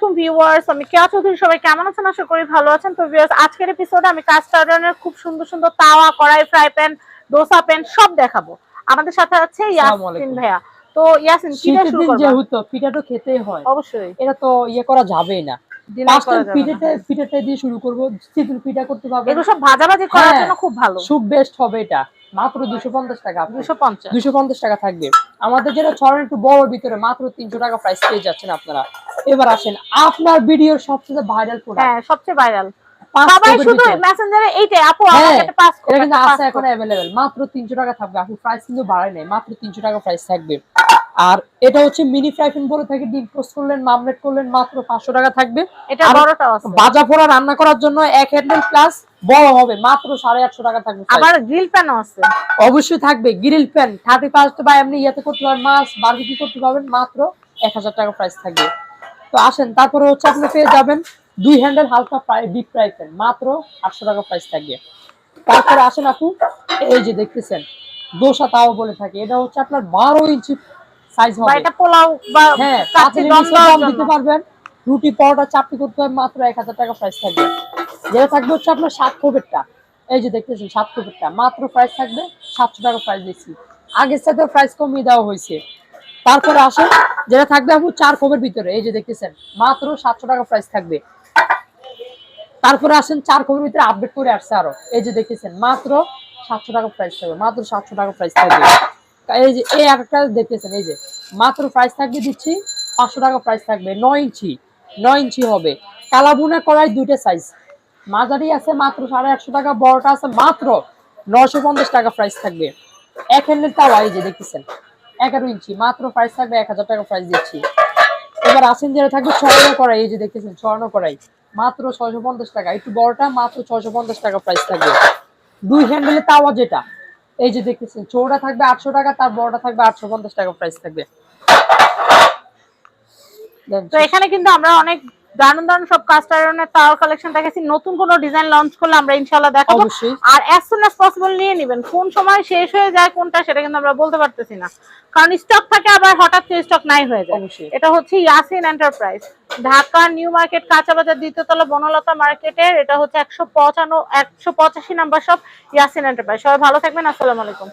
আলাইকুম ভিউয়ার্স, আমি কেয়া চৌধুরী। সবাই কেমন আছেন? আশা করি ভালো আছেন। তো ভিউয়ার্স, আজকের এপিসোডে আমি কাস্ট আয়রনের খুব সুন্দর সুন্দর তাওয়া, কড়াই, ফ্রাই প্যান, ডোসা প্যান সব দেখাবো। আমাদের সাথে আছে ইয়াসিন ভাইয়া। তো ইয়াসিন, কি দিয়ে শুরু করব? যেহেতু পিঠা তো খেতেই হয়, অবশ্যই এটা তো করা যাবেই না। পিঠাটা দিয়ে শুরু করব। চিতল পিঠা করতে পারবেন, এগুলো সব ভাজাভাজি করার জন্য খুব ভালো। খুব বেস্ট হবে এটা। মাত্র 250 টাকা, 250 টাকা থাকবে। আমাদের যেটা ছড়ানো একটু বড় ভিতরে মাত্র 300 টাকা প্রাইস পেয়ে যাচ্ছেন আপনারা। এবার আসেন আপনার ভিডিওর সবচেয়ে ভাইরাল প্রোডাক্ট। হ্যাঁ, সবচেয়ে ভাইরাল। সবাই শুধু মেসেঞ্জারে এইটাই, আপু আমাকে একটা পাস করুন। এটা কিন্তু আছে এখন अवेलेबल, মাত্র 300 টাকা থাকবে। আপু প্রাইস কিন্তু বাড়ায় নাই, মাত্র 300 টাকা প্রাইস থাকবে। আর এটা হচ্ছে মিনি ফ্রাই প্যান বলে থাকে। ডিপ টোস্ট করলেন, মামলেট করলেন, মাত্র 500 টাকা থাকবে। এটা বড়টাও আছে, ভাজা পোড়া রান্না করার জন্য এক হ্যান্ডেল প্লাস বড় হবে, মাত্র 850 টাকা থাকবে। আবার গ্রিল প্যানও আছে, অবশ্যই থাকবে গ্রিল প্যান 35 বা এমনি ইয়াতে করতে পারবেন, মাছ বারবিকিউ করতে পারবেন, মাত্র 1000 টাকা প্রাইস থাকবে। তো আসেন, তারপরে হচ্ছে আপনি পেয়ে যাবেন 2 হ্যান্ডেল হালকা ডিপ ফ্রাই প্যান, মাত্র 800 টাকা প্রাইস থাকবে। তারপরে আসেন আপু, এই যে দেখতেছেন দোসা তাও বলে থাকে, এটা হচ্ছে আপনার 12 ইঞ্চি সাইজ হবে। এটা পোলাও বা কাচ্চি দম দিতে পারবেন, রুটি পরোটা চাপটি করতে হবে, মাত্র 1000 টাকা প্রাইস থাকবে। যেটা থাকবে হচ্ছে আপনার 7 কোপেরটা, এই যে দেখতেছেন 7 কোপেরটা, মাত্র প্রাইস থাকবে 700 টাকা প্রাইস দিচ্ছি। আগের সাথে প্রাইস কমিয়ে দেওয়া হয়েছে। তারপরে আসেন যেটা থাকবে আপু 4 কোপের ভিতরে, এই যে দেখতেছেন মাত্র 700 টাকা প্রাইস থাকবে। তারপরে আসেন 4 কোপের ভিতরে আপডেট করে আসছে আরো, এই যে দেখতেছেন মাত্র 700 টাকা প্রাইস থাকবে, মাত্র 700 টাকা প্রাইস থাকবে। এই যে এই একটা দেখতেছেন, এই যে মাত্র প্রাইস থাকবে দিচ্ছি 500 টাকা প্রাইস থাকবে। 9 ইঞ্চি হবে। কালাবুনা কড়াই দুইটা সাইজ, মাঝারি আছে মাত্র 850 টাকা, বড়টা আছে মাত্র 950 টাকা প্রাইস থাকবে। এক হ্যান্ডেল তাওয়া, এই যে দেখতেছেন 11 ইঞ্চি, মাত্র প্রাইস থাকবে 1000 টাকা প্রাইস দিচ্ছি। এবার আসেন যেটা থাকবে ছড়ানো কড়াই, এই যে দেখতেছেন ছড়ানো কড়াই, মাত্র 650 টাকা। একটু বড়টা মাত্র 650 টাকা প্রাইস থাকবে। 2 হ্যান্ডেলের তাওয়া যেটা, এই যে দেখতেছেন চৌড়া থাকবে 800 টাকা, তার বড়টা থাকবে 850 টাকা প্রাইস থাকবে। তো এখানে কিন্তু আমরা অনেক দারুণ দারুণ সব কাস্ট আয়রনের তাওয়ার কালেকশন দেখাচ্ছি। নতুন কোনো ডিজাইন লঞ্চ করলে আমরা ইনশাআল্লাহ দেখাবো। আর as soon as possible নিয়ে নেবেন। কোন সময় শেষ হয়ে যায় কোনটা সেটা কিন্তু আমরা বলতে পারতেছি না, কারণ স্টক থাকে, আবার হঠাৎ করে স্টক নাই হয়ে যায়। এটা হচ্ছে Yasin enterprise, Dhaka new market, কাঁচা বাজার, দ্বিতীয় তলা, বনলতা মার্কেটের। এটা হচ্ছে 185 নাম্বার শপ, ইয়াসিন এন্টারপ্রাইজ। সবাই ভালো থাকবেন, আসসালামু আলাইকুম।